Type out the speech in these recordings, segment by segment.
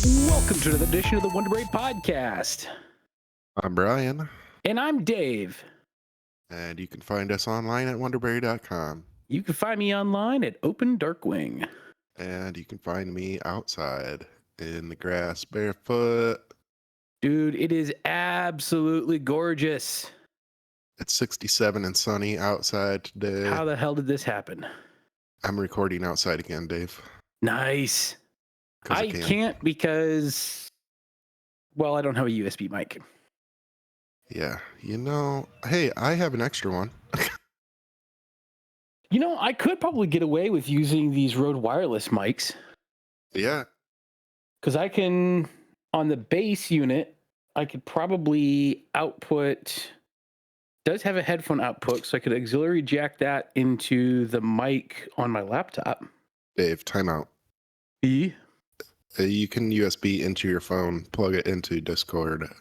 Welcome to another edition of the Wonder Break Podcast. I'm Brian, And I'm Dave. and you can find us online at wonderberry.com. You can find me online at Open Darkwing. And you can find me outside in the grass barefoot. Dude, it is absolutely gorgeous. It's 67 and sunny outside today. How the hell did this happen? I'm recording outside again, Dave. Nice. 'Cause I can't because, well, I don't have a USB mic. Yeah, hey, I have an extra one. I could probably get away with using these Rode wireless mics. Yeah. Because I can, on the base unit, I could probably output, does have a headphone output, so I could auxiliary jack that into the mic on my laptop. Dave, timeout. You can USB into your phone, plug it into Discord,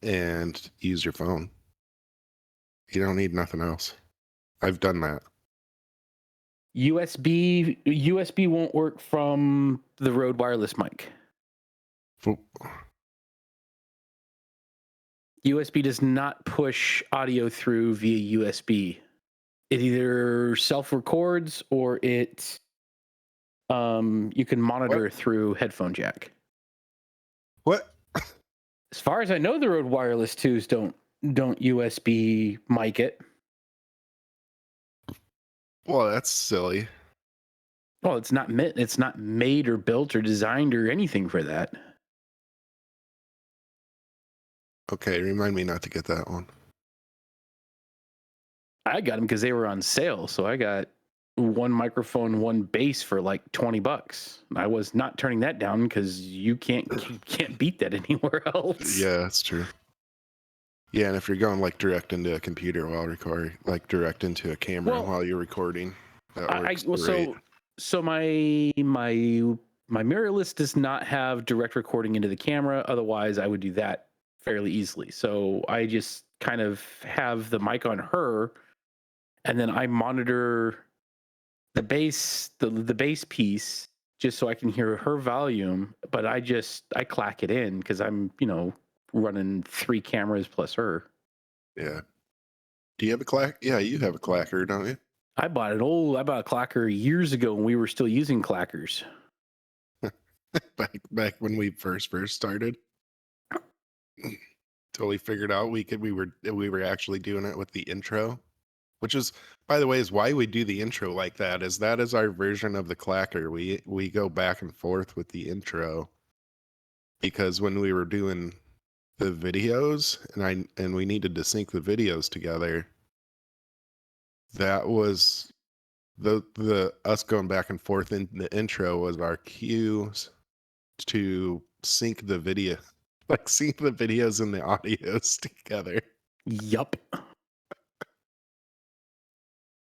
and use your phone. You don't need nothing else. I've done that. USB won't work from the Rode wireless mic. USB does not push audio through via USB. It either self-records or it you can monitor through headphone jack. What? As far as I know, the Rode wireless 2s don't USB mic it. Well, that's silly. Well, it's not made or built or designed or anything for that. Okay, remind me not to get that one. I got them because they were on sale, so I got one microphone, one bass for like $20. I was not turning that down because you can't beat that anywhere else. Yeah, that's true. Yeah, and if you're going like direct into a computer while recording, like direct into a camera while you're recording, that works great. So my mirrorless does not have direct recording into the camera. Otherwise, I would do that fairly easily. So I just kind of have the mic on her, and then I monitor the bass, the bass piece, just so I can hear her volume. But I clack it in because I'm running 3 cameras plus her. Yeah. Do you have a clack? Yeah, you have a clacker, don't you? I bought a clacker years ago when we were still using clackers. back when we first started. Totally figured out we were actually doing it with the intro, which is, by the way, is why we do the intro like that. That is our version of the clacker. We go back and forth with the intro because when we were doing the videos and we needed to sync the videos together, that was the us going back and forth in the intro was our cues to sync the video, like sync the videos and the audios together. Yup.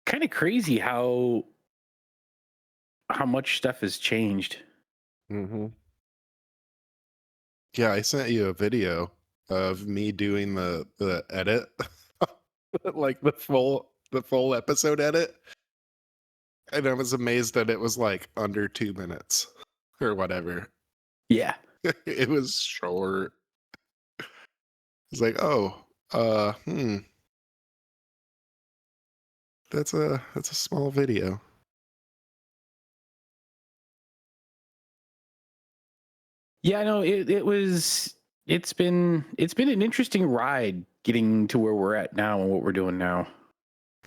Kind of crazy how much stuff has changed. Mm-hmm. Yeah, I sent you a video of me doing the edit, like the full episode edit, and I was amazed that it was like under 2 minutes or whatever. Yeah. It was short. It's like, that's a small video. Yeah, no, it's been an interesting ride getting to where we're at now and what we're doing now.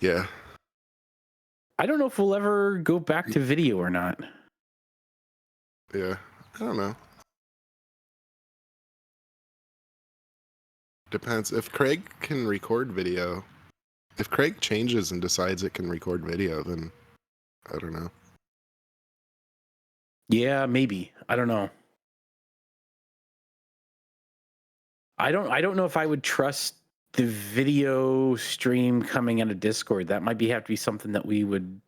Yeah. I don't know if we'll ever go back to video or not. Yeah. I don't know. Depends. If Craig can record video, if Craig changes and decides it can record video, then I don't know. Yeah, maybe. I don't know. I don't know if I would trust the video stream coming out of Discord. That might have to be something that we would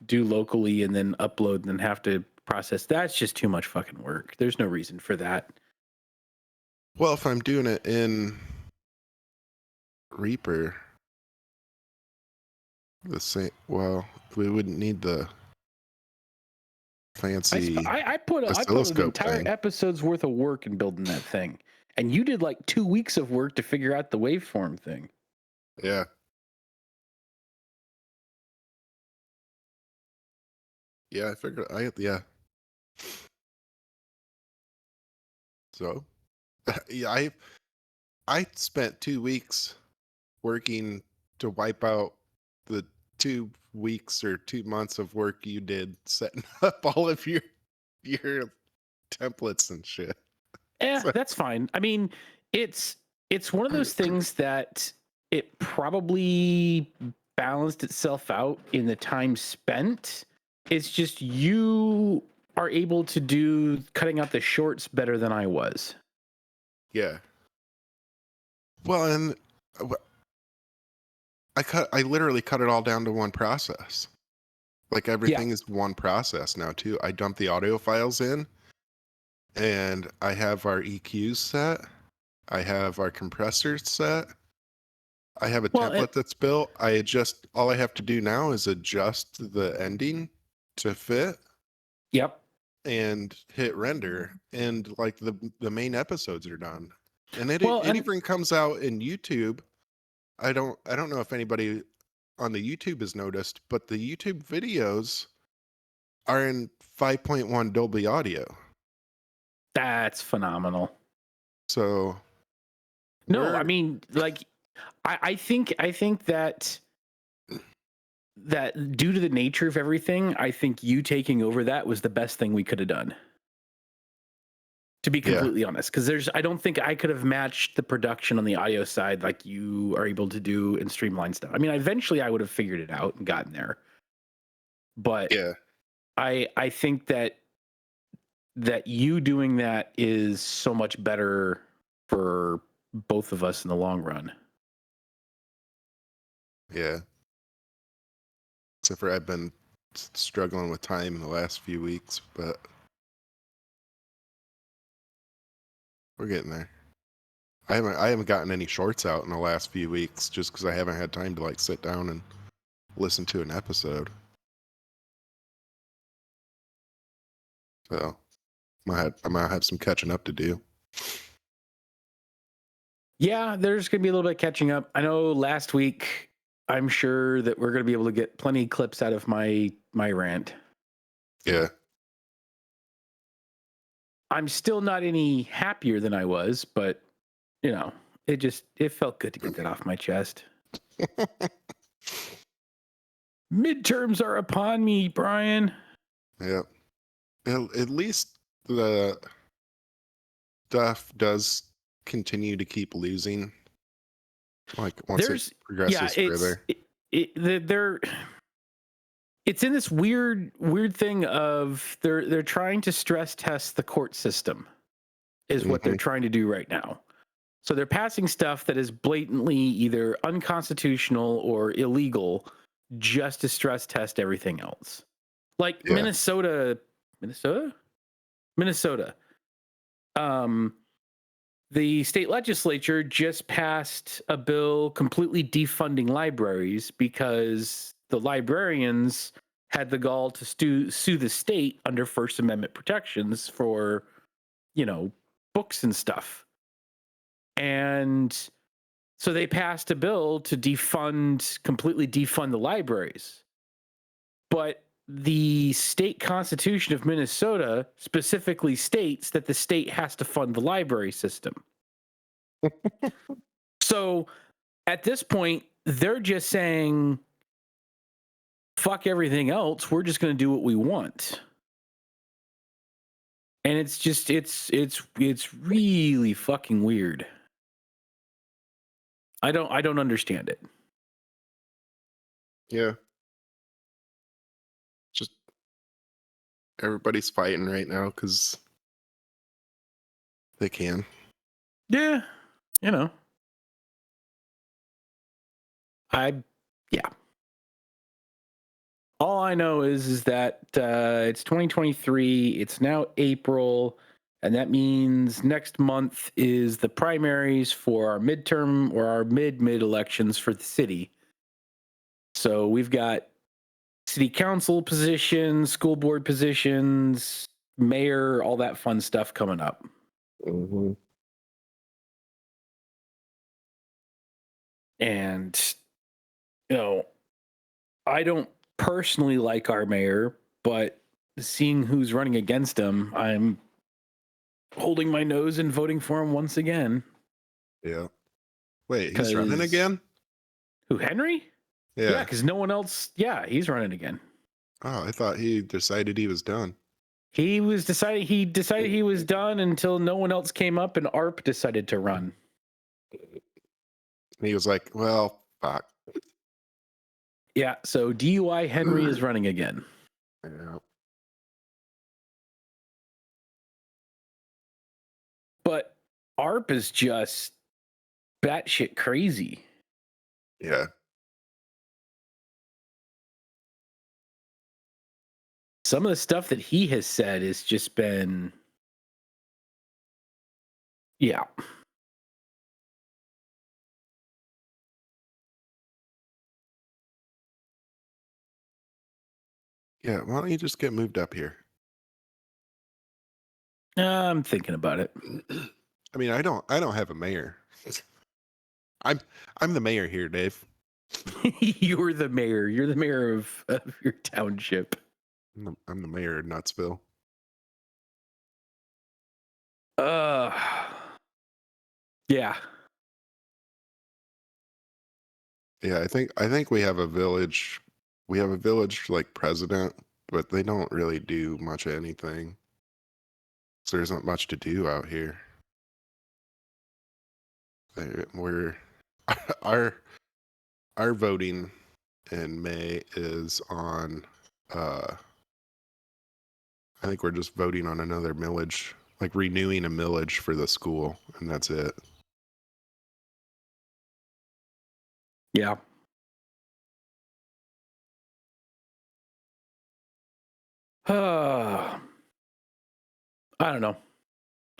do locally and then upload and then have to process. That's just too much fucking work. There's no reason for that. Well, if I'm doing it in Reaper, the same. Well, we wouldn't need the fancy I put an oscilloscope entire thing. episode's worth of work in building that thing, and you did like 2 weeks of work to figure out the waveform thing. Yeah. Yeah, I figured yeah. So yeah, I spent 2 weeks working to wipe out the 2 weeks or 2 months of work you did setting up all of your templates and shit. So, That's fine. I mean, it's one of those things that it probably balanced itself out in the time spent. It's just you are able to do cutting out the shorts better than I was. yeah. Well, and I literally cut it all down to one process. Like Yeah. everything is one process now too. I dump the audio files in and I have our EQs set. I have our compressors set. I have a Well, template that's built. All I have to do now is adjust the ending to fit yep. and hit render, and like the main episodes are done. And Well, it and even comes out in YouTube. I don't know if anybody on the YouTube has noticed, but the YouTube videos are in 5.1 Dolby Audio. that's phenomenal. So No, I we're mean, like, I think that due to the nature of everything, I think you taking over that was the best thing we could have done. To be yeah, completely honest, because I don't think I could have matched the production on the audio side like you are able to do and streamline stuff. I mean, eventually I would have figured it out and gotten there, but yeah, I think that you doing that is so much better for both of us in the long run. yeah. Except for I've been struggling with time in the last few weeks, but we're getting there. I haven't gotten any shorts out in the last few weeks just because I haven't had time to like sit down and listen to an episode. So I might have some catching up to do. Yeah, there's going to be a little bit of catching up. I know last week, I'm sure that we're going to be able to get plenty of clips out of my rant. Yeah. I'm still not any happier than I was, but you know, it felt good to get that off my chest. Midterms are upon me, Brian. Yeah. At least the stuff does continue to keep losing. Like once it progresses further. They're it's in this weird thing of they're trying to stress test the court system is what they're trying to do right now. So they're passing stuff that is blatantly either unconstitutional or illegal just to stress test everything else. Like Yeah. Minnesota. The state legislature just passed a bill completely defunding libraries because the librarians had the gall to sue the state under First Amendment protections for, books and stuff. And so they passed a bill to completely defund the libraries. But the state constitution of Minnesota specifically states that the state has to fund the library system. So at this point, they're just saying, fuck everything else. We're just going to do what we want. And it's just, it's really fucking weird. I don't understand it. Yeah. Just everybody's fighting right now because they can. Yeah. Yeah. All I know is that it's 2023. It's now April, and that means next month is the primaries for our midterm or our mid elections for the city. So we've got city council positions, school board positions, mayor, all that fun stuff coming up. Mm-hmm. And, I don't personally like our mayor, but seeing who's running against him, I'm holding my nose and voting for him once again. Yeah. Wait, he's running 'Cause again? who, Henry? Yeah, Yeah. because no one else. Yeah, he's running again. Oh, I thought he decided he was done. He decided he was done until no one else came up and ARP decided to run. And he was like, well, fuck. Yeah, so DUI Henry is running again. Yeah. But ARP is just batshit crazy. Yeah. Some of the stuff that he has said has just been, yeah. Yeah. Why don't you just get moved up here? I'm thinking about it. I mean, I don't have a mayor. I'm the mayor here, Dave. You're the mayor. You're the mayor of your township. I'm the mayor of Nutsville. Yeah. Yeah, I think we have a village. We have a village like president, but they don't really do much of anything. So there's not much to do out here. We're our our voting in May is on I think we're just voting on another millage, like renewing a millage for the school, and that's it. Yeah. I don't know.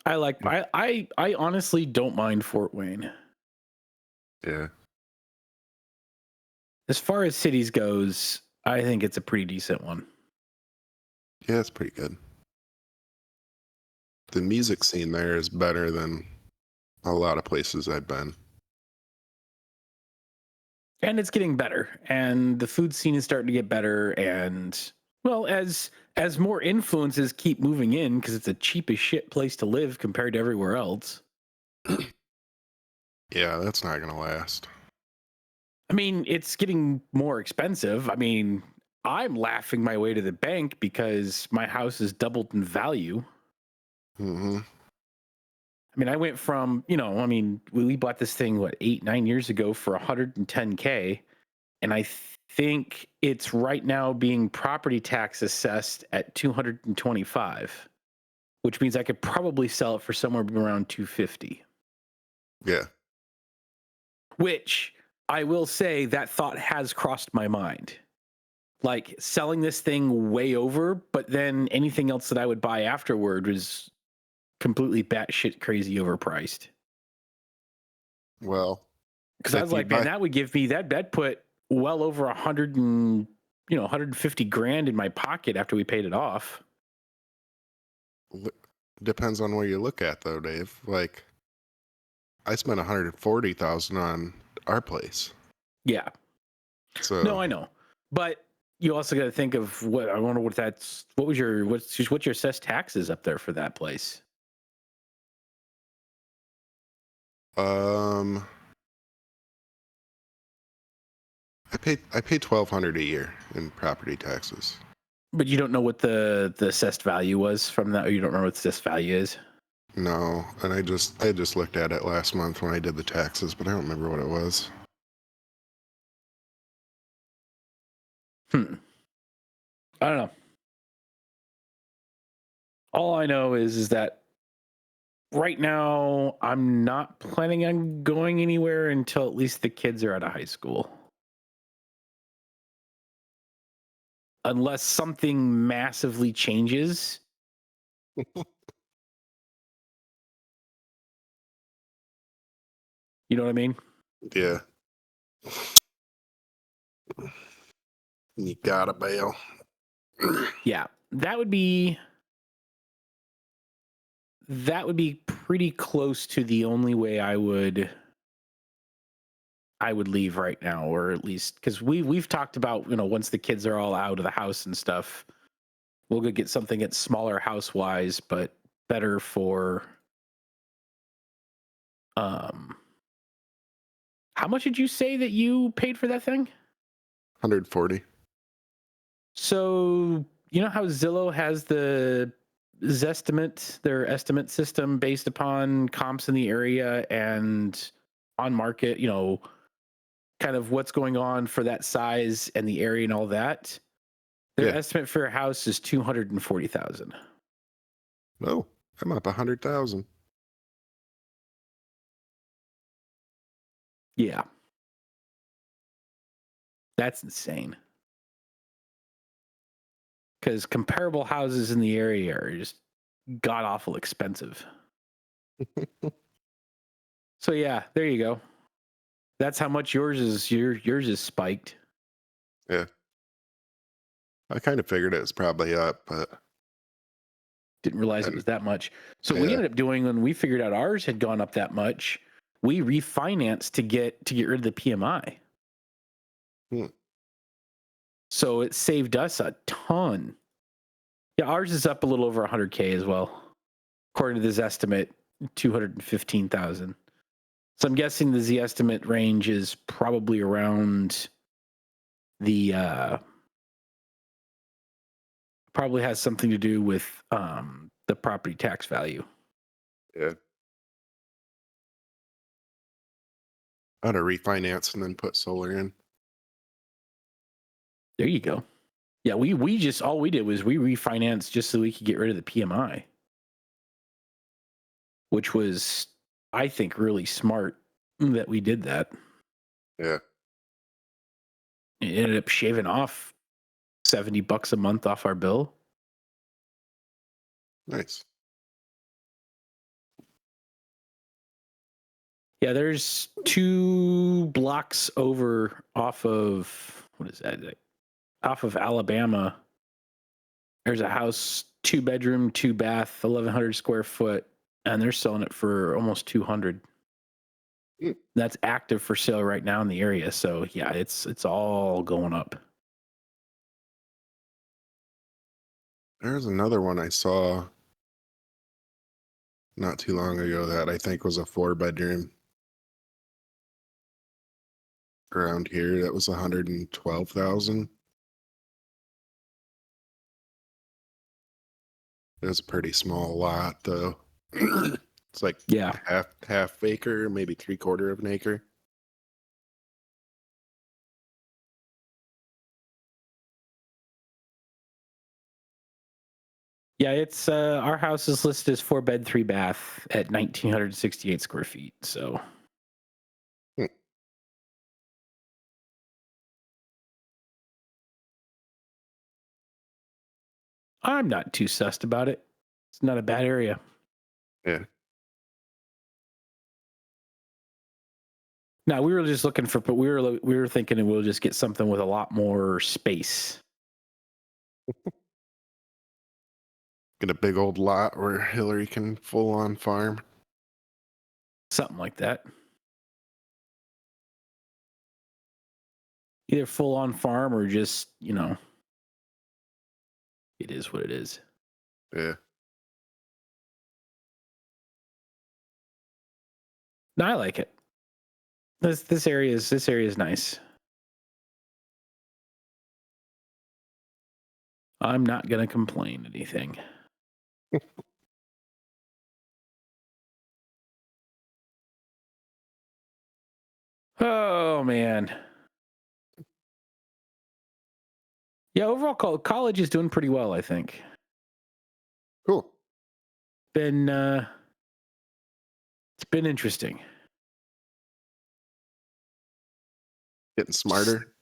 I honestly don't mind Fort Wayne. Yeah. As far as cities goes, I think it's a pretty decent one. Yeah, it's pretty good. The music scene there is better than a lot of places I've been. And it's getting better. And the food scene is starting to get better. And well, as more influences keep moving in, because it's a cheap as shit place to live compared to everywhere else. Yeah, that's not gonna last. I mean, it's getting more expensive. I mean, I'm laughing my way to the bank because my house has doubled in value. Mm-hmm. I mean, I went from, we bought this thing, 8-9 years ago for 110K. And I think it's right now being property tax assessed at 225, which means I could probably sell it for somewhere around 250. Yeah. Which I will say that thought has crossed my mind. Like selling this thing way over, but then anything else that I would buy afterward was completely batshit crazy overpriced. Well, Because I was like, man, that would give me that put well over 150 grand in my pocket after we paid it off. Depends on where you look at, though, Dave. Like, I spent 140,000 on our place. Yeah. So No, I know, but you also got to think of what I wonder what that's. What's your assessed taxes up there for that place? I pay $1,200 a year in property taxes. But you don't know what the assessed value was from that, or you don't remember what the assessed value is. No, and I just looked at it last month when I did the taxes, but I don't remember what it was. I don't know. All I know is that right now I'm not planning on going anywhere until at least the kids are out of high school. Unless something massively changes. You know what I mean? Yeah. You gotta bail. Yeah, that would be pretty close to the only way I would leave right now, or at least because we've talked about, once the kids are all out of the house and stuff, we'll go get something that's smaller house wise, but better for um how much did you say that you paid for that thing? 140. So you know how Zillow has the Zestimate, their estimate system based upon comps in the area and on market, kind of what's going on for that size and the area and all that. Their Yeah. estimate for a house is 240,000. Oh, I'm up 100,000. Yeah, that's insane. Because comparable houses in the area are just god awful expensive. So yeah, there you go. That's how much yours is spiked. Yeah. I kind of figured it was probably up, but Didn't realize it and was that much. So we yeah. ended up doing, when we figured out ours had gone up that much, we refinanced to get rid of the PMI. Hmm. So it saved us a ton. Yeah, ours is up a little over 100K as well. According to this estimate, 215,000. So I'm guessing the Z estimate range is probably around the probably has something to do with the property tax value. Yeah. I had to refinance and then put solar in. There you go. Yeah, we just, all we did was we refinanced just so we could get rid of the PMI, which was, I think, really smart that we did that. Yeah. It ended up shaving off $70 a month off our bill. Nice. Yeah, there's 2 blocks over off of, what is that? Off of Alabama. There's a house, 2-bedroom, 2-bath, 1,100 square foot, and they're selling it for almost 200. Hmm. That's active for sale right now in the area. So yeah, it's all going up. There's another one I saw not too long ago that I think was a 4-bedroom around here. That was 112,000. It was a pretty small lot though. It's like Yeah. half acre, maybe 3/4 of an acre. Yeah, it's our house is listed as 4-bed, 3-bath at 1,968 square feet. So Hmm. I'm not too sussed about it. It's not a bad area. Yeah. Now we were just looking for, but we were thinking we'll just get something with a lot more space. Get a big old lot where Hillary can full on farm. Something like that. Either full on farm or just, it is what it is. Yeah. No, I like it. This area is nice. I'm not gonna complain anything. Oh man. Yeah, overall college is doing pretty well, I think. Cool. Been it's been interesting. Getting smarter.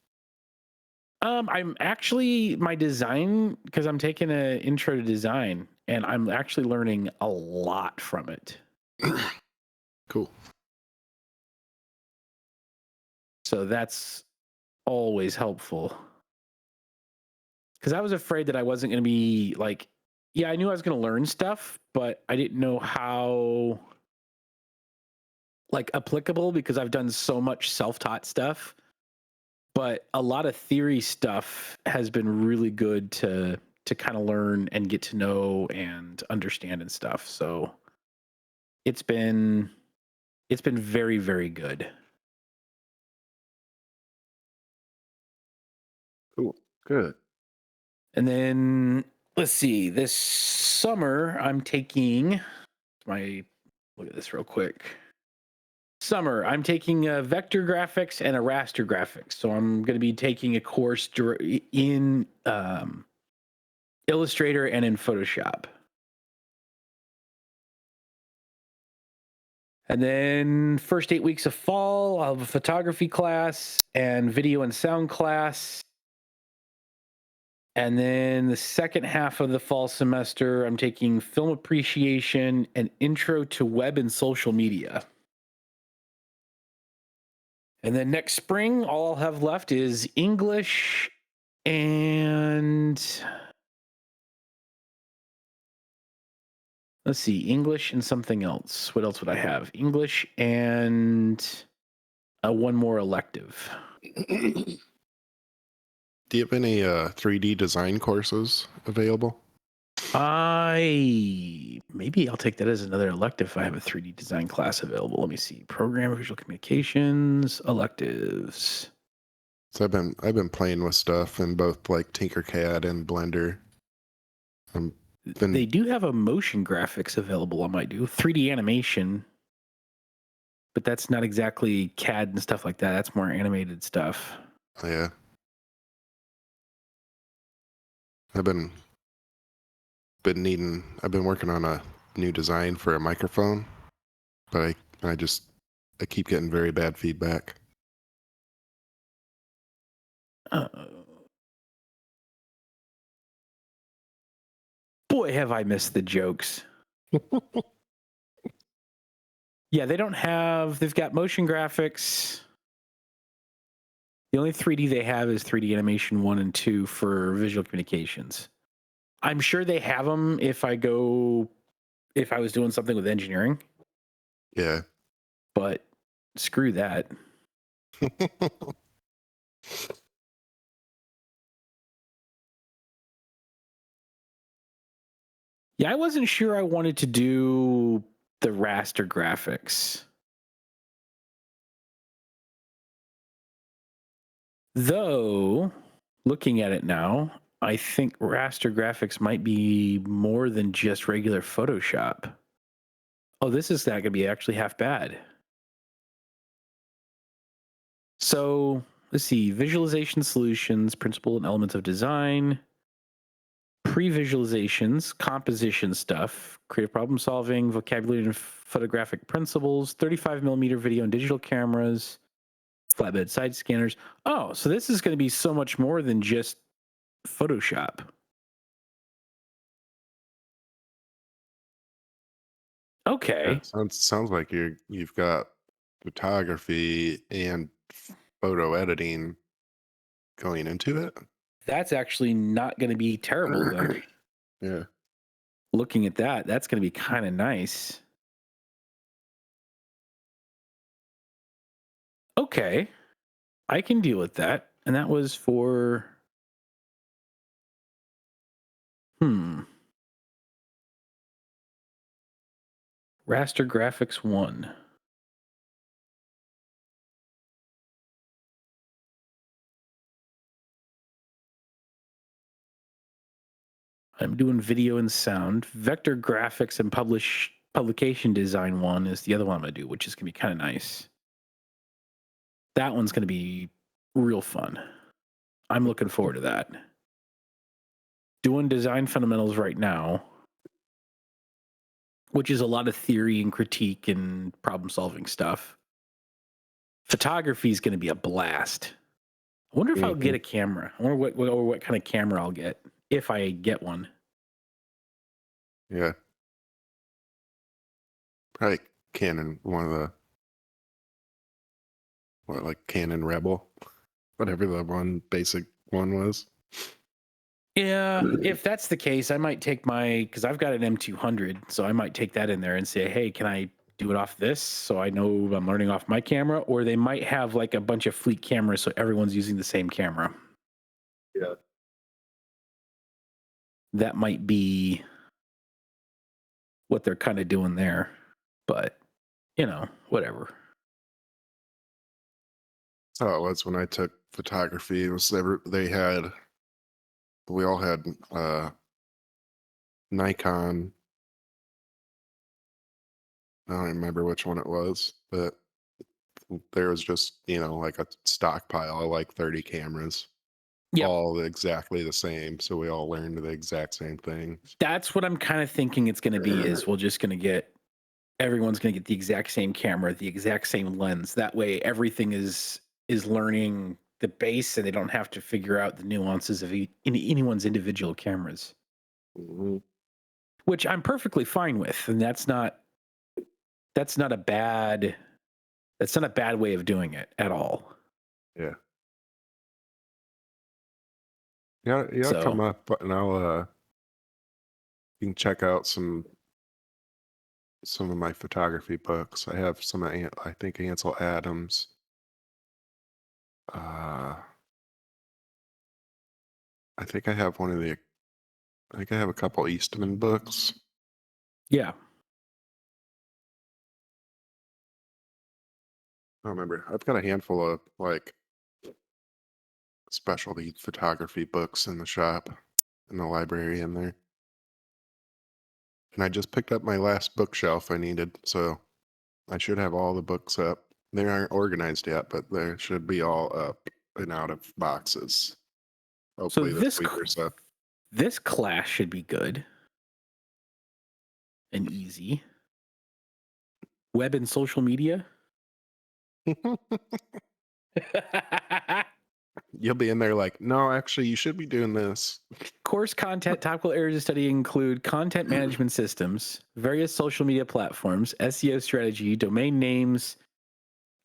I'm actually my design, because I'm taking an intro to design, and I'm actually learning a lot from it. Cool. So that's always helpful. because I was afraid that I wasn't going to be like, yeah, I knew I was going to learn stuff, but I didn't know how like applicable because I've done so much self-taught stuff. But a lot of theory stuff has been really good to kind of learn and get to know and understand and stuff. So it's been very, very good. Cool. Good. And then let's see, this summer I'm taking my look at this real quick. Summer, I'm taking a vector graphics and a raster graphics. So I'm going to be taking a course in Illustrator and in Photoshop. And then first 8 weeks of fall, I'll have a photography class and video and sound class. And then the second half of the fall semester, I'm taking film appreciation and intro to web and social media. And then next spring, all I'll have left is English and let's see, English and something else. What else would I have? English and one more elective. Do you have any 3D design courses available? Maybe I'll take that as another elective if I have a 3D design class available. Let me see. Program visual communications electives. So I've been playing with stuff in both like Tinkercad and Blender. They do have a motion graphics available. I might do 3D animation, but that's not exactly CAD and stuff like that. That's more animated stuff. Oh, yeah. I've been working on a new design for a microphone, but I keep getting very bad feedback. Boy, have I missed the jokes. Yeah, they've got motion graphics. The only 3D they have is 3D animation 1 and 2 for visual communications. I'm sure they have them if I was doing something with engineering. Yeah. But screw that. Yeah, I wasn't sure I wanted to do the raster graphics. Though, looking at it now, I think raster graphics might be more than just regular Photoshop. Oh, this is not going to be actually half bad. So, let's see. Visualization solutions, principle and elements of design, pre-visualizations, composition stuff, creative problem solving, vocabulary and photographic principles, 35 millimeter video and digital cameras, flatbed side scanners. Oh, so this is going to be so much more than just Photoshop. Okay. Yeah, sounds like you've got photography and photo editing going into it. That's actually not going to be terrible then. Yeah. Looking at that, that's going to be kind of nice. Okay. I can deal with that. And that was for Raster Graphics 1. I'm doing video and sound. Vector graphics and publication design 1 is the other one I'm going to do, which is going to be kind of nice. That one's going to be real fun. I'm looking forward to that. Doing design fundamentals right now, which is a lot of theory and critique and problem solving stuff. Photography is going to be a blast. I wonder if I'll get a camera. I wonder what kind of camera I'll get if I get one. Yeah. Probably Canon, like Canon Rebel, whatever the one basic one was. Yeah, if that's the case, I might take because I've got an M200, so I might take that in there and say, hey, can I do it off this so I know I'm learning off my camera? Or they might have like a bunch of fleet cameras so everyone's using the same camera. Yeah. That might be what they're kind of doing there. But, whatever. That's how it was when I took photography. It was we all had Nikon. I don't remember which one it was, but there was just, like a stockpile of like 30 cameras, Yep. all exactly the same. So we all learned the exact same thing. That's what I'm kind of thinking it's going to be is everyone's going to get the exact same camera, the exact same lens. That way everything is learning the base and they don't have to figure out the nuances of anyone's individual cameras, which I'm perfectly fine with. And that's not a bad way of doing it at all. Yeah. Yeah, yeah, So, come up and you can check out some of my photography books. I have some I think Ansel Adams. I think I have I think I have a couple Eastman books. yeah. I don't remember. I've got a handful of like specialty photography books in the shop, in the library in there. And I just picked up my last bookshelf I needed, so I should have all the books up. They aren't organized yet, but they should be all up and out of boxes. So Hopefully this week or so. this class should be good and easy. Web and social media. You'll be in there like, no, actually, you should be doing this. Course content, topical areas of study include content management systems, various social media platforms, SEO strategy, domain names,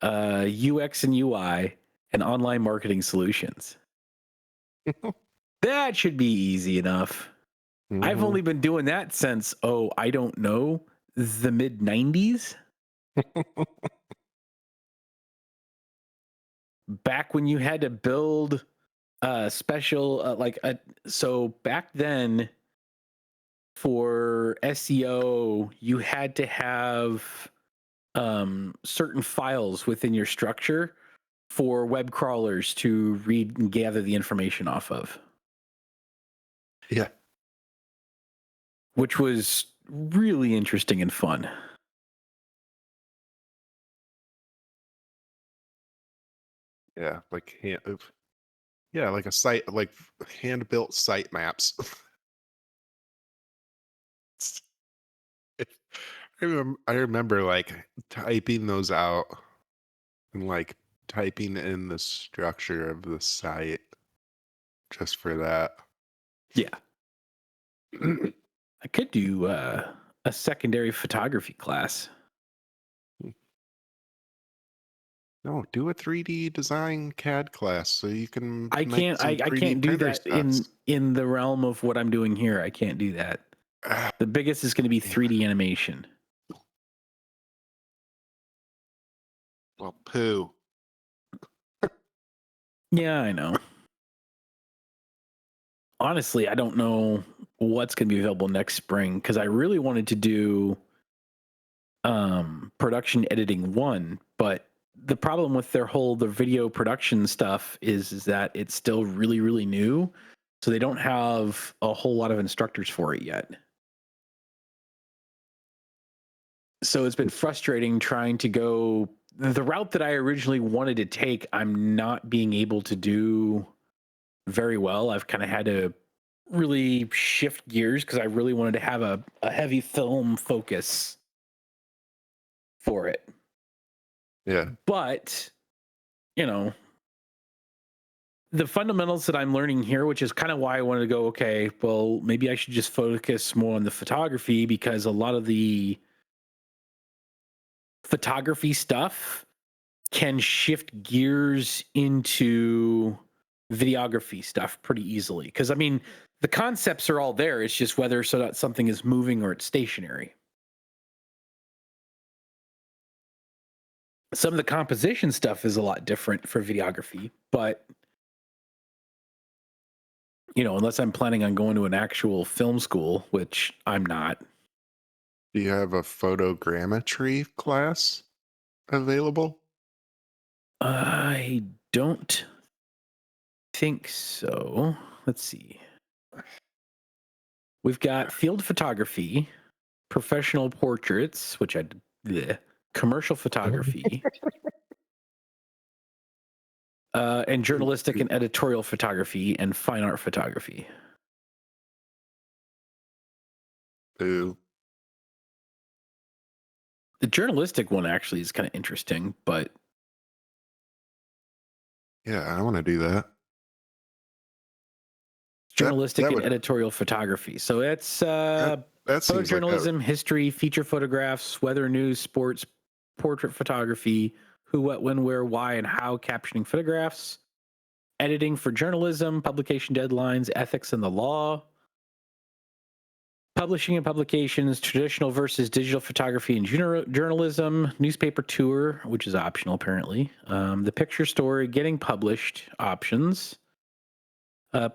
UX and UI, and online marketing solutions. That should be easy enough. I've only been doing that since, I don't know, the mid 90s. Back when you had to build special, so back then for SEO, you had to have certain files within your structure for web crawlers to read and gather the information off of. Yeah. Which was really interesting and fun. Yeah, like like a site, like hand-built site maps. I remember like typing those out and like typing in the structure of the site just for that. Yeah. I could do a secondary photography class. No, do a 3D design CAD class so you can I make can't some I 3D can't do printer that stuff. in the realm of what I'm doing here. I can't do that. The biggest is going to be 3D animation. Well, poo. Yeah, I know. Honestly, I don't know what's going to be available next spring because I really wanted to do production editing 1, but the problem with the video production stuff is that it's still really, really new. So they don't have a whole lot of instructors for it yet. So it's been frustrating trying to go the route that I originally wanted to take. I'm not being able to do very well. I've kind of had to really shift gears because I really wanted to have a heavy film focus for it. Yeah. But, the fundamentals that I'm learning here, which is kind of why I wanted to go, okay, well, maybe I should just focus more on the photography because a lot of the photography stuff can shift gears into videography stuff pretty easily. Because, I mean, the concepts are all there. It's just whether so that something is moving or it's stationary. Some of the composition stuff is a lot different for videography, but unless I'm planning on going to an actual film school, which I'm not. Do you have a photogrammetry class available? I don't think so. Let's see. We've got field photography, professional portraits, which commercial photography, and journalistic and editorial photography and fine art photography. Ooh. The journalistic one actually is kind of interesting, but Yeah, I want to do that. journalistic and editorial photography. So it's that seems like photojournalism, history, feature photographs, weather, news, sports, portrait photography, who, what, when, where, why, and how captioning photographs, editing for journalism, publication deadlines, ethics and the law, publishing and publications, traditional versus digital photography and journalism, newspaper tour, which is optional apparently, the picture story, getting published, options,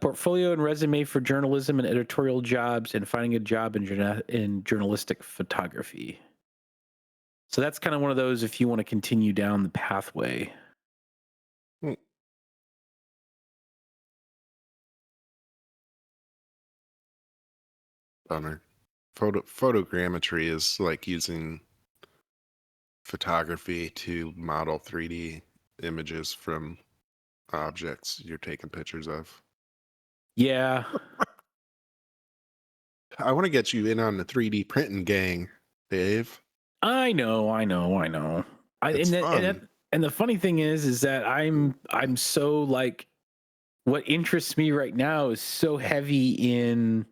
portfolio and resume for journalism and editorial jobs, and finding a job in journalistic photography. So that's kind of one of those if you want to continue down the pathway. Bummer. Photogrammetry is like using photography to model 3D images from objects you're taking pictures of. Yeah. I want to get you in on the 3D printing gang, Dave. I know. It's fun. And the funny thing is that I'm so like, what interests me right now is so heavy in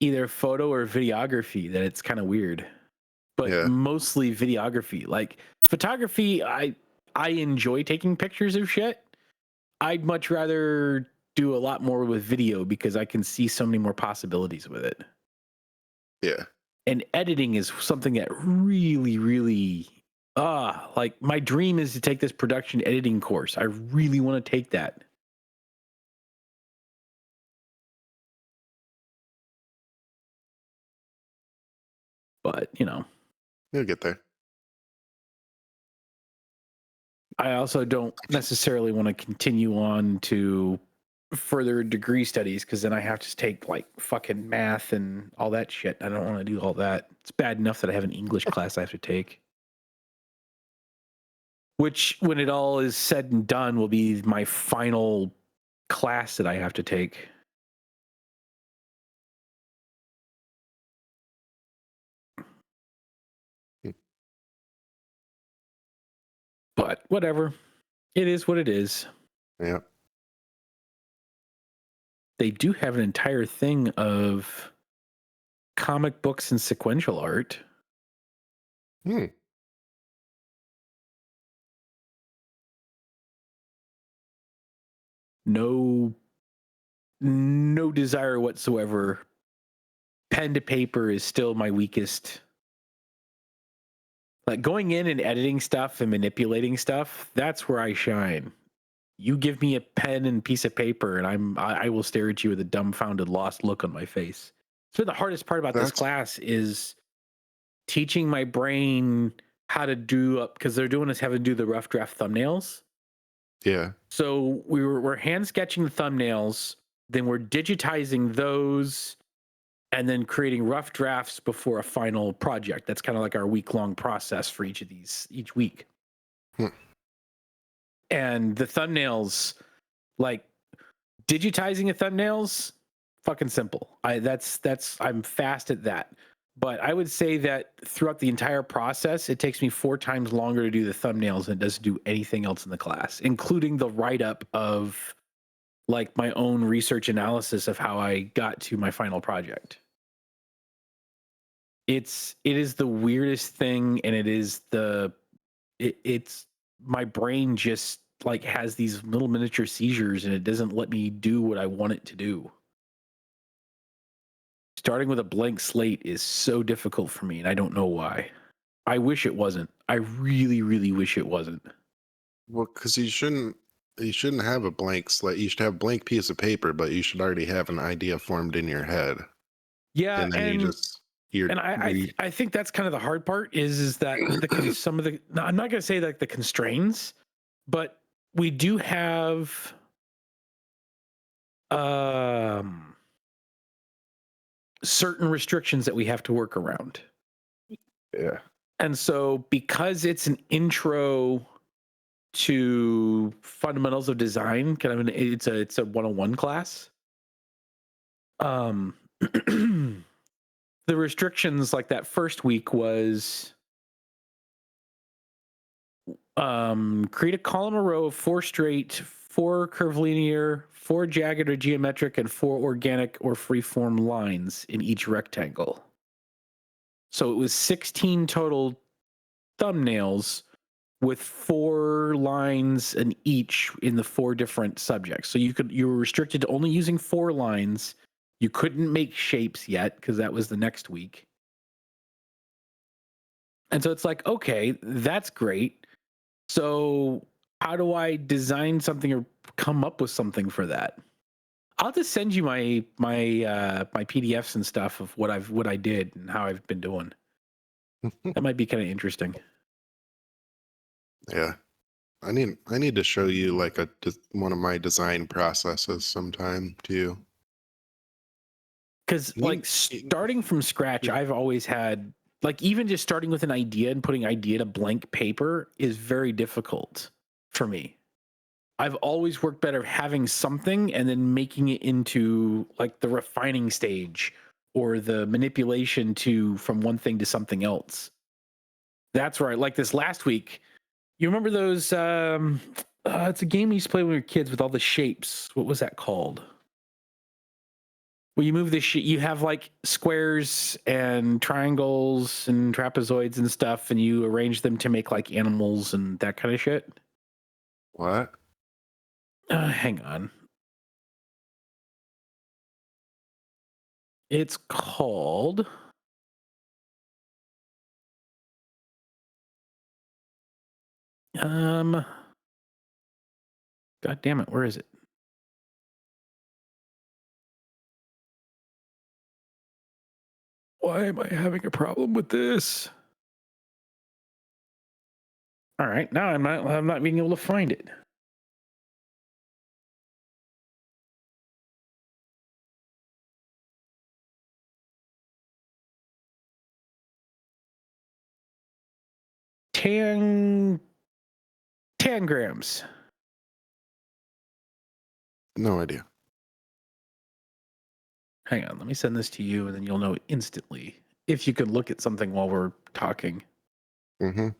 either photo or videography that it's kind of weird. But mostly videography. Like photography, I enjoy taking pictures of shit. I'd much rather do a lot more with video because I can see so many more possibilities with it. Yeah. And editing is something that really, really, like my dream is to take this production editing course. I really want to take that. But, you'll get there. I also don't necessarily want to continue on to further degree studies because then I have to take like fucking math and all that shit. I don't want to do all that. It's bad enough that I have an English class I have to take, which when it all is said and done will be my final class that I have to take. But whatever. It is what it is. Yeah. They do have an entire thing of comic books and sequential art. No desire whatsoever. Pen to paper is still my weakest. Like going in and editing stuff and manipulating stuff, that's where I shine. You give me a pen and piece of paper and I will stare at you with a dumbfounded, lost look on my face. So the hardest part about this class is teaching my brain how to do, because they're doing us having to do the rough draft thumbnails. Yeah. So we're hand sketching the thumbnails, then we're digitizing those and then creating rough drafts before a final project. That's kind of like our week-long process for each week. And the thumbnails, like digitizing a thumbnails, fucking simple. I'm fast at that. But I would say that throughout the entire process, it takes me 4 times longer to do the thumbnails than it does to do anything else in the class, including the write-up of like my own research analysis of how I got to my final project. It is the weirdest thing, and it's my brain just like has these little miniature seizures and it doesn't let me do what I want it to do. starting with a blank slate is so difficult for me, and I don't know why. I wish it wasn't. I really, really wish it wasn't. Well, because you shouldn't have a blank slate. You should have a blank piece of paper, but you should already have an idea formed in your head, Yeah, and then you're and I think that's kind of the hard part is that some of the no, I'm not going to say like the constraints, but we do have certain restrictions that we have to work around. yeah. And so because it's an intro to fundamentals of design, kind of it's a 101 class. The restrictions like that first week was create a column or row of 4 straight, 4 curvilinear, 4 jagged or geometric, and 4 organic or freeform lines in each rectangle. So it was 16 total thumbnails with 4 lines in each in the 4 different subjects. So you were restricted to only using 4 lines. You couldn't make shapes yet because that was the next week. And so it's like, okay, that's great. So how do I design something or come up with something for that? I'll just send you my PDFs and stuff of what I did and how I've been doing. That might be kind of interesting. Yeah. I need to show you like one of my design processes sometime too. Because like starting from scratch, I've always had like even just starting with an idea and putting idea to blank paper is very difficult for me. I've always worked better having something and then making it into like the refining stage or the manipulation from one thing to something else. That's right. Like this last week, you remember those? It's a game we used to play when we were kids with all the shapes. What was that called? Well, you move this you have like squares and triangles and trapezoids and stuff, and you arrange them to make like animals and that kind of shit. What? Hang on. It's called. God damn it, where is it? Why am I having a problem with this? All right, now I'm not being able to find it. Tangrams. No idea. Hang on, let me send this to you, and then you'll know instantly if you could look at something while we're talking. Mm-hmm.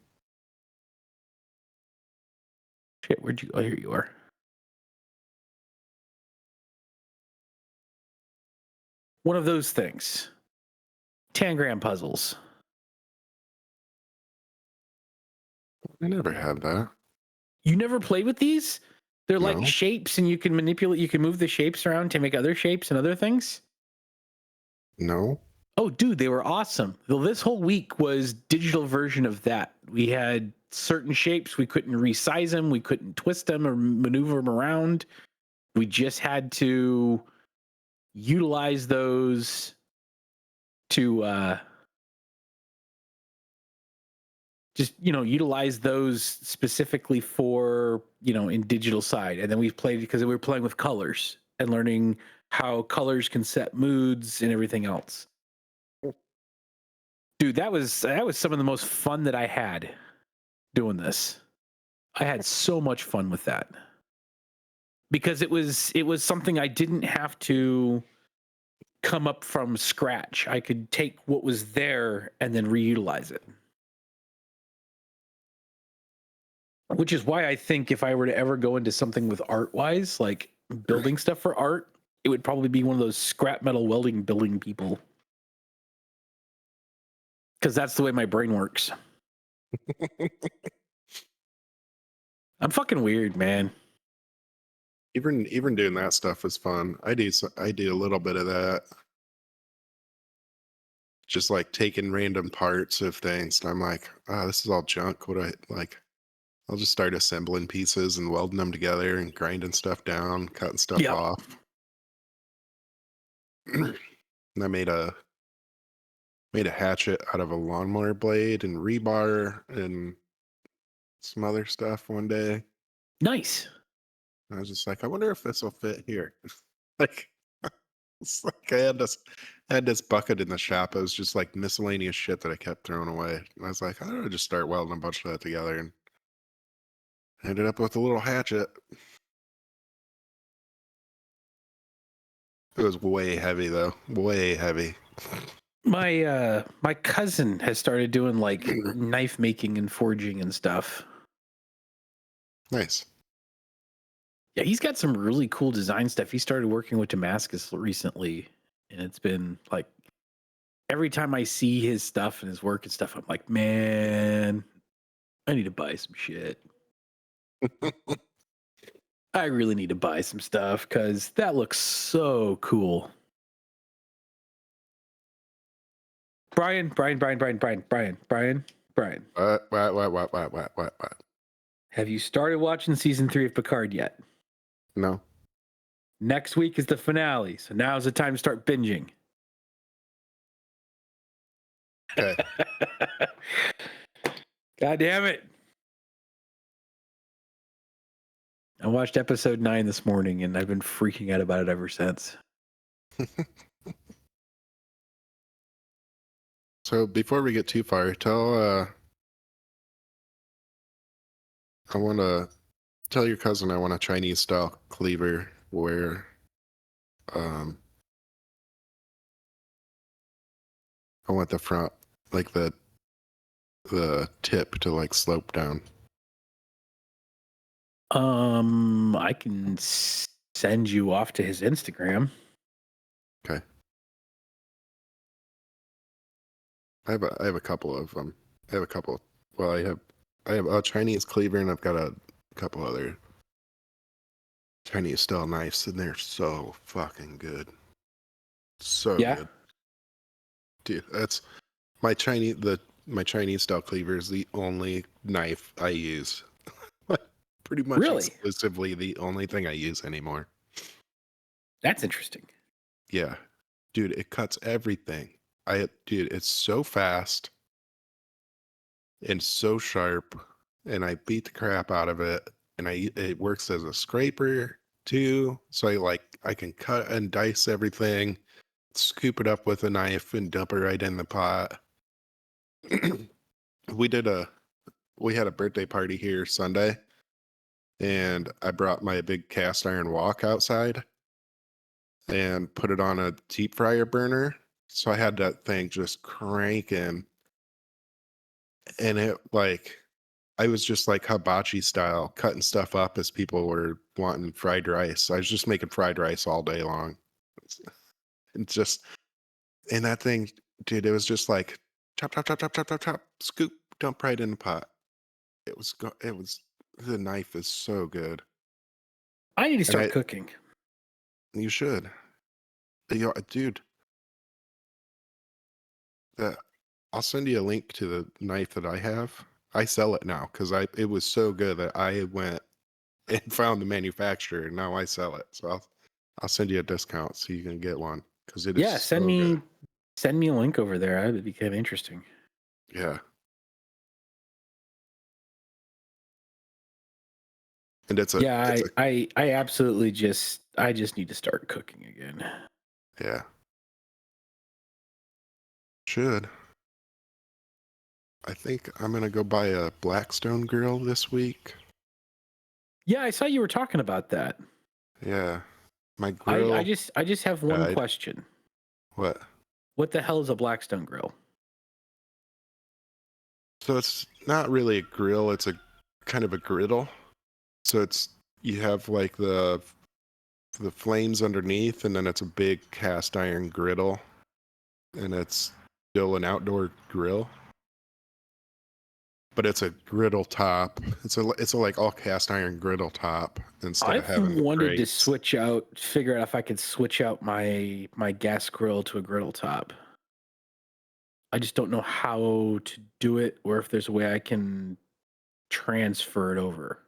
Shit, where'd you go? Oh, here you are. One of those things. Tangram puzzles. I never had that. You never played with these? They're like No. shapes, and you can manipulate, you can move the shapes around to make other shapes and other things. No. Oh, dude, they were awesome. Well, this whole week was digital version of that. We had certain shapes. We couldn't resize them. We couldn't twist them or maneuver them around. We just had to utilize those to utilize those specifically for, in digital side. And then we played because we were playing with colors and learning how colors can set moods and everything else. Dude, that was some of the most fun that I had doing this. I had so much fun with that because it was something I didn't have to come up from scratch. I could take what was there and then reutilize it. Which is why I think if I were to ever go into something with art wise, like building stuff for art, it would probably be one of those scrap metal welding building people. Because that's the way my brain works. I'm fucking weird, man. Even doing that stuff is fun. I do a little bit of that. just like taking random parts of things. And I'm like, this is all junk. What do I like? I'll just start assembling pieces and welding them together and grinding stuff down, cutting stuff Yep. off. And I made a hatchet out of a lawnmower blade and rebar and some other stuff one day. Nice. I was just like, I wonder if this will fit here. Like, it's like I had this bucket in the shop. It was just like miscellaneous shit that I kept throwing away. And I was like, I don't know, just start welding a bunch of that together, and I ended up with a little hatchet. It was way heavy though, way heavy. My cousin has started doing like knife making and forging and stuff. Nice. Yeah, he's got some really cool design stuff. He started working with Damascus recently, and it's been like every time I see his stuff and his work and stuff, I'm like, man, I need to buy some shit. I really need to buy some stuff because that looks so cool. Brian. What? Have you started watching season 3 of Picard yet? No. Next week is the finale, so now's the time to start binging. Okay. God damn it. I watched episode 9 this morning and I've been freaking out about it ever since. So before we get too far, I want to tell your cousin I want a Chinese style cleaver where I want the front, like the tip to like slope down. I can send you off to his Instagram. Okay. I have a couple of them. Well, I have a Chinese cleaver and I've got a couple other Chinese style knives, and they're so fucking good. So Yeah. good. Dude, that's my Chinese style cleaver is the only knife I use. Pretty much Really? exclusively the only thing I use anymore. That's interesting. Yeah. Dude, it cuts everything. Dude, it's so fast and so sharp, and I beat the crap out of it, and it works as a scraper too. So I can cut and dice everything, scoop it up with a knife and dump it right in the pot. we had a birthday party here Sunday, and I brought my big cast iron wok outside and put it on a deep fryer burner. So I had that thing just cranking, and I was just like hibachi style, cutting stuff up as people were wanting fried rice. I was just making fried rice all day long. And that thing, dude, it was just like chop, chop, chop, chop, chop, chop, chop, scoop, dump right in the pot. The knife is so good. I need to start cooking. You should. Dude, I'll send you a link to the knife that I have. I sell it now because it was so good that I went and found the manufacturer, and now I sell it. So I'll send you a discount so you can get one because it is Send me a link over there. That would be kind of interesting. Yeah. And I absolutely just need to start cooking again. Yeah. Should. I think I'm gonna go buy a Blackstone grill this week. Yeah, I saw you were talking about that. Yeah. My grill. I just have one question. What? What the hell is a Blackstone grill? So it's not really a grill, it's a kind of a griddle. So you have like the flames underneath, and then it's a big cast iron griddle, and it's still an outdoor grill. But it's a griddle top. It's a like all cast iron griddle top instead of having. I've wanted to figure out if I could switch out my gas grill to a griddle top. I just don't know how to do it, or if there's a way I can transfer it over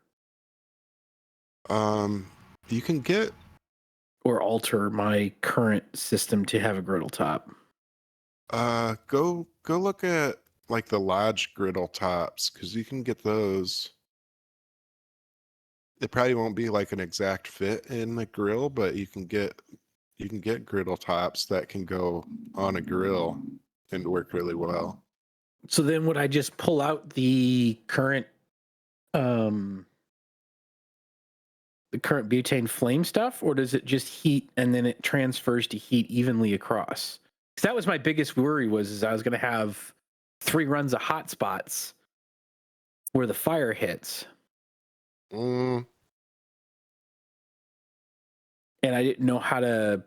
You can get or alter my current system to have a griddle top. go look at like the Lodge griddle tops because you can get those. It probably won't be like an exact fit in the grill, but you can get griddle tops that can go on a grill and work really well. So then would I just pull out um the current butane flame stuff, or does it just heat and then it transfers to heat evenly across? Because that was my biggest worry was I was going to have 3 runs of hot spots where the fire hits, Mm, and I didn't know how to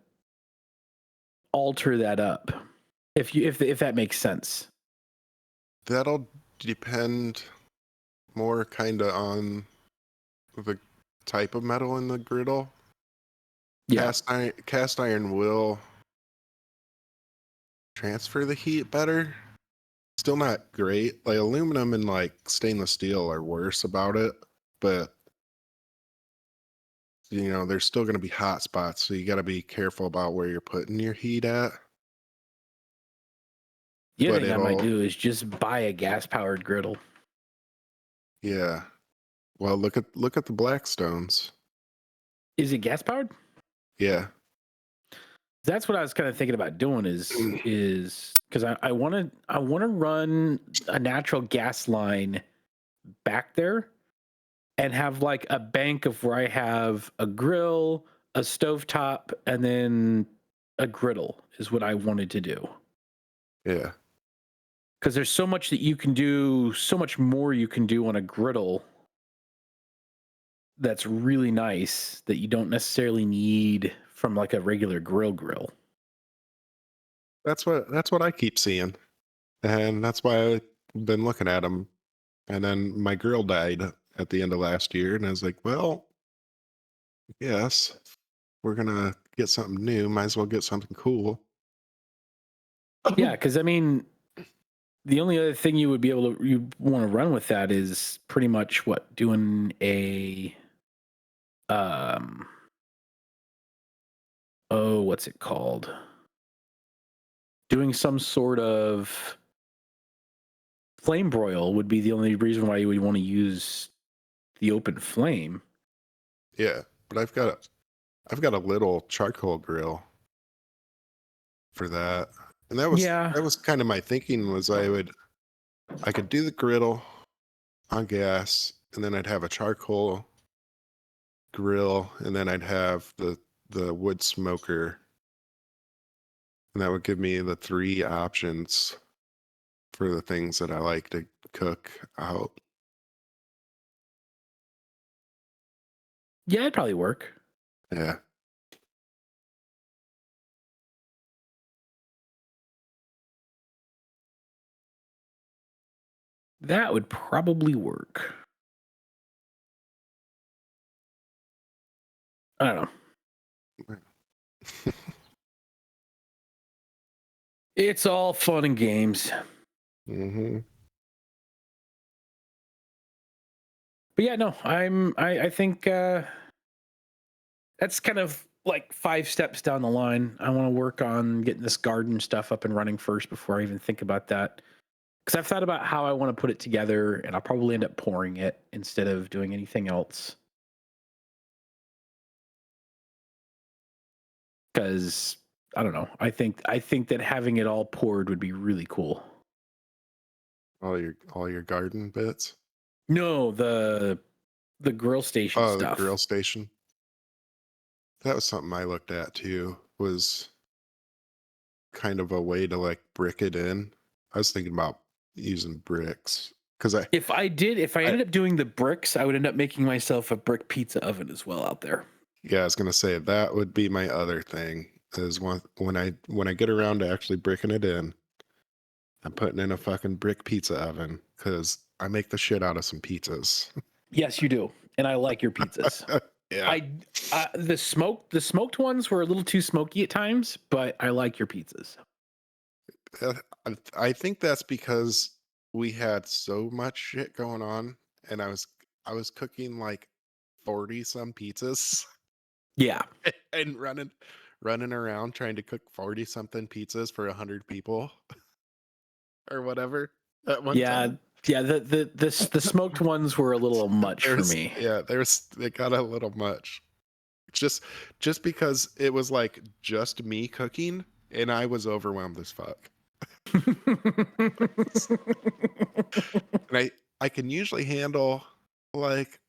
alter that up. If that makes sense. that'll depend more kind of on the type of metal in the griddle. Yeah. Cast iron will transfer the heat better. Still not great. Like aluminum and like stainless steel are worse about it, but there's still going to be hot spots, so you got to be careful about where you're putting your heat at. The other But thing I might do is just buy a gas powered griddle. yeah. Well, look at the Blackstones. Is it gas powered? Yeah. That's what I was kind of thinking about doing is because I want to run a natural gas line back there and have like a bank of where I have a grill, a stovetop, and then a griddle is what I wanted to do. Yeah. Because there's so much that you can do, so much more you can do on a griddle that's really nice that you don't necessarily need from like a regular grill. That's what I keep seeing. And that's why I've been looking at them. And then my girl died at the end of last year, and I was like, well, yes, we're gonna get something new. Might as well get something cool. Yeah, because I mean, the only other thing you would be able to you want to run with that is pretty much what doing a what's it called? Doing some sort of flame broil would be the only reason why you would want to use the open flame. Yeah, but I've got a little charcoal grill for that. And Yeah. that was kind of my thinking was I could do the griddle on gas, and then I'd have a charcoal grill, and then I'd have the wood smoker, and that would give me the 3 options for the things that I like to cook out. Yeah, it'd probably work. Yeah. That would probably work. I don't know. It's all fun and games. Mm-hmm. But yeah, no, I think that's kind of like 5 steps down the line. I want to work on getting this garden stuff up and running first before I even think about that. Because I've thought about how I want to put it together, and I'll probably end up pouring it instead of doing anything else. Because I don't know. I think that having it all poured would be really cool. All your garden bits. No, the grill station Oh, the stuff. grill station. That was something I looked at too. Was kind of a way to like brick it in. I was thinking about using bricks because If I ended up doing the bricks, I would end up making myself a brick pizza oven as well out there. yeah, I was gonna say that would be my other thing is when I get around to actually bricking it in, I'm putting in a fucking brick pizza oven because I make the shit out of some pizzas. Yes, you do, and I like your pizzas. Yeah, The smoked ones were a little too smoky at times, but I like your pizzas. Uh, I think that's because we had so much shit going on, and I was cooking like 40 some pizzas Yeah. and running around trying to cook 40 something pizzas for 100 people or whatever at one Yeah. time. Yeah. The smoked ones were a little much for There's me. yeah, there's it got a little much. Just just because it was like just me cooking and I was overwhelmed as fuck. And I can usually handle like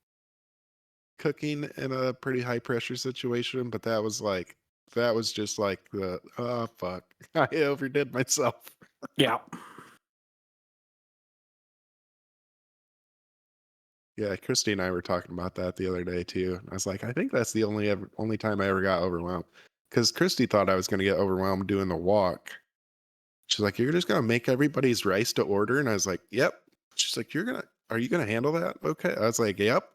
cooking in a pretty high pressure situation, but that was just like the oh fuck. I overdid myself. Yeah. Yeah, Christy and I were talking about that the other day too. I was like, I think that's the only time I ever got overwhelmed. Because Christy thought I was gonna get overwhelmed doing the walk. She's like, "You're just gonna make everybody's rice to order," and I was like, "Yep." She's like, Are you gonna handle that?" Okay, I was like, "Yep."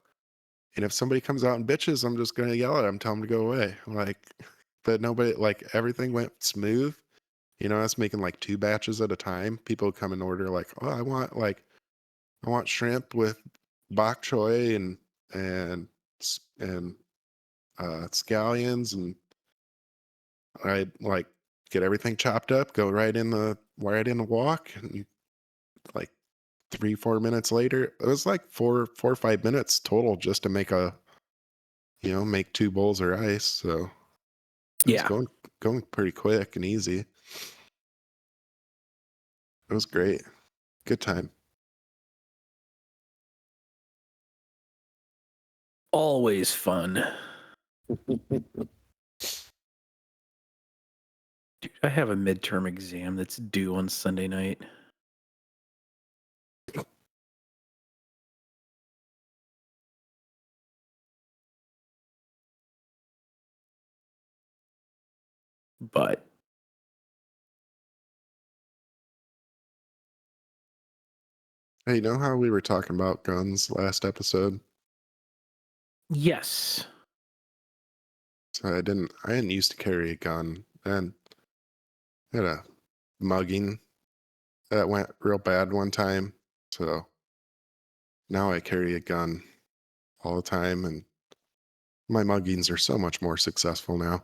And if somebody comes out and bitches, I'm just gonna yell at them, tell them to go away. I'm like, but nobody, like, everything went smooth. You know, I was making like 2 batches at a time. People would come and order like, "Oh, I want shrimp with bok choy and and scallions," and I like get everything chopped up, go right in the wok, and like 3 4 minutes later, it was like 4 or 5 minutes total just to make make 2 bowls of rice. So it was Yeah. going pretty quick and easy. It was great, good time. Always fun. Dude, I have a midterm exam that's due on Sunday night. But Hey, you know how we were talking about guns last episode? yes. So I didn't used to carry a gun, and I had a mugging that went real bad one time. So now I carry a gun all the time, and my muggings are so much more successful now.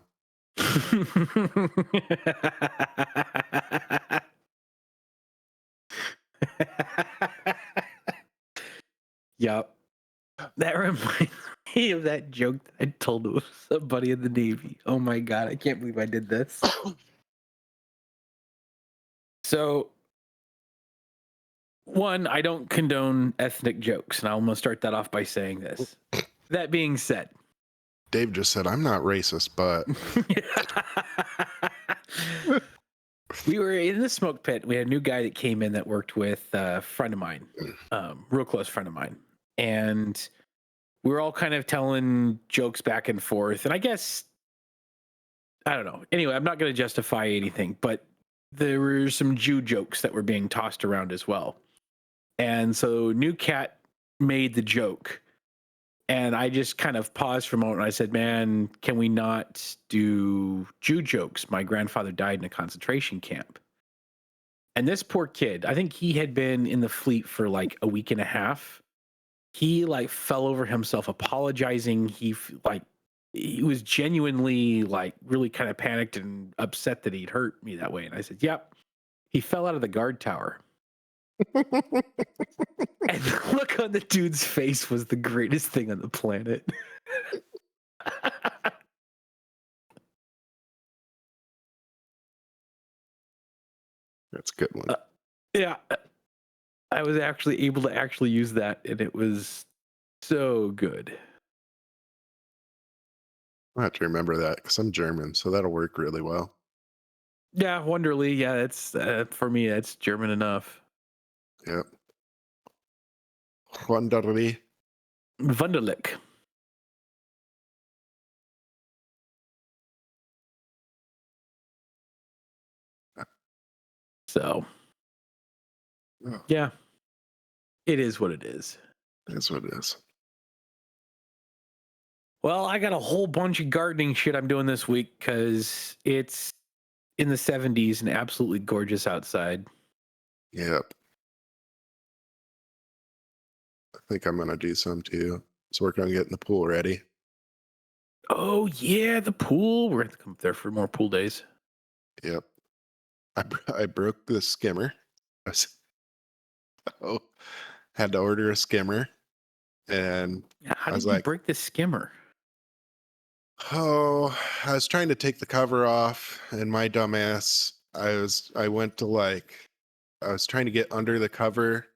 Yep. That reminds me of that joke that I told to somebody in the Navy. Oh my God, I can't believe I did this. So, one, I don't condone ethnic jokes, and I'm going to start that off by saying this. That being said, Dave just said, "I'm not racist, but." we were in the smoke pit. We had a new guy that came in that worked with a friend of mine, real close friend of mine. And we were all kind of telling jokes back and forth. And I guess, I don't know. Anyway, I'm not going to justify anything, but there were some Jew jokes that were being tossed around as well. And so New Cat made the joke. And I just kind of paused for a moment and I said, man, can we not do Jew jokes? My grandfather died in a concentration camp. And this poor kid, I think he had been in the fleet for like a week and a half. He like fell over himself apologizing. He was genuinely like really kind of panicked and upset that he'd hurt me that way. And I said, yep, he fell out of the guard tower. And the look on the dude's face was the greatest thing on the planet. That's a good one. Yeah, I was actually able to actually use that, and it was so good. I have to remember that because I'm German, so that'll work really well. Yeah, Wonderly. Yeah, that's for me. That's German enough. Yep. Wonderly. Wunderlich. So, Oh, yeah, it is what it is. that's what it is. Well, I got a whole bunch of gardening shit I'm doing this week because it's in the 70s and absolutely gorgeous outside. Yep. I think I'm gonna do some too. Just working on getting the pool ready. Oh yeah, the pool. We're going to come up there for more pool days. Yep. I broke the skimmer. I was, oh, had to order a skimmer, and How I was did you like, break the skimmer? oh, I was trying to take the cover off, and my dumbass, I went to I was trying to get under the cover,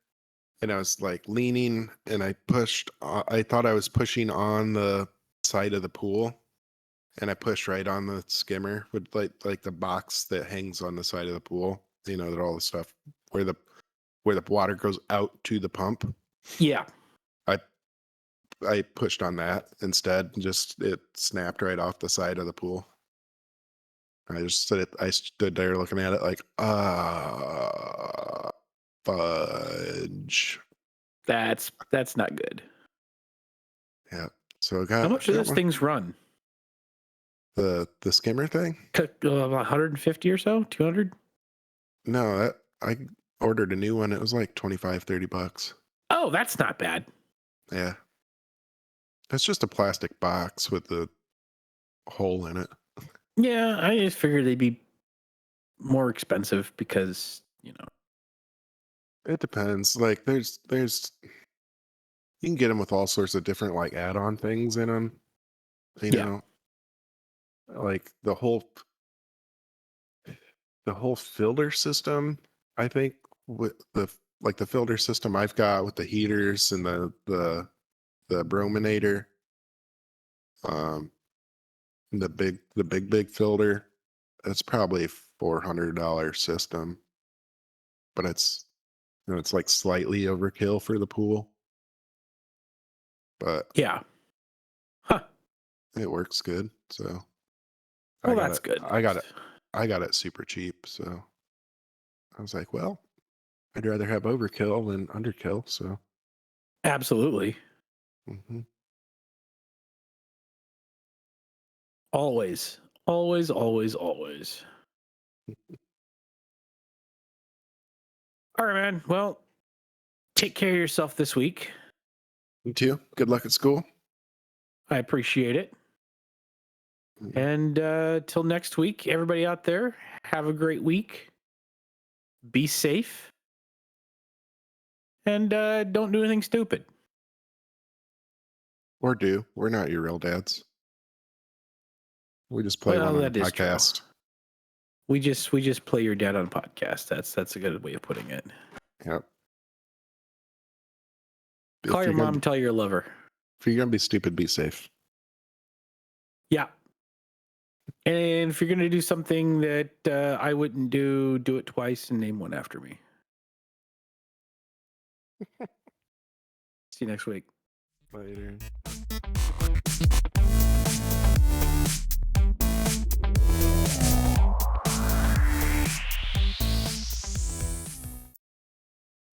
and I was like leaning, and I pushed. I thought I was pushing on the side of the pool, and I pushed right on the skimmer with like the box that hangs on the side of the pool. You know, that all the stuff where the water goes out to the pump. Yeah. I I pushed on that instead, and just it snapped right off the side of the pool. I stood there looking at it like, fudge. That's not good. Yeah. So I How got much do those one. things run? The skimmer thing? 150 or so? 200? No, that I ordered a new one. It was like 25-30 bucks. Oh, that's not bad. Yeah. It's just a plastic box with the hole in it. Yeah, I just figured they'd be more expensive because, It depends. Like there's you can get them with all sorts of different like add-on things in them. You yeah. know, like the whole filter system, I think with the filter system I've got with the heaters and the brominator, um the big filter, it's probably $400 system, but it's like slightly overkill for the pool, but Yeah. Huh. it works good. So I Well, got that's it. good. I got it super cheap. So I was like, well, I'd rather have overkill than underkill. So Absolutely. mhm. Always. Always, always, always. All right, man. Well, take care of yourself this week. You too. Good luck at school. I appreciate it. Mhm. And till next week, everybody out there, have a great week. Be safe. And don't do anything stupid. Or do. We're not your real dads. We just play Well, one on a that is true. podcast. We just play your dad on podcast. That's a good way of putting it. Yep. Call If your you're gonna mom and tell her you love her. if you're gonna be stupid, be safe. Yeah. And if you're gonna do something that I wouldn't do, do it twice and name one after me. See you next week. Later.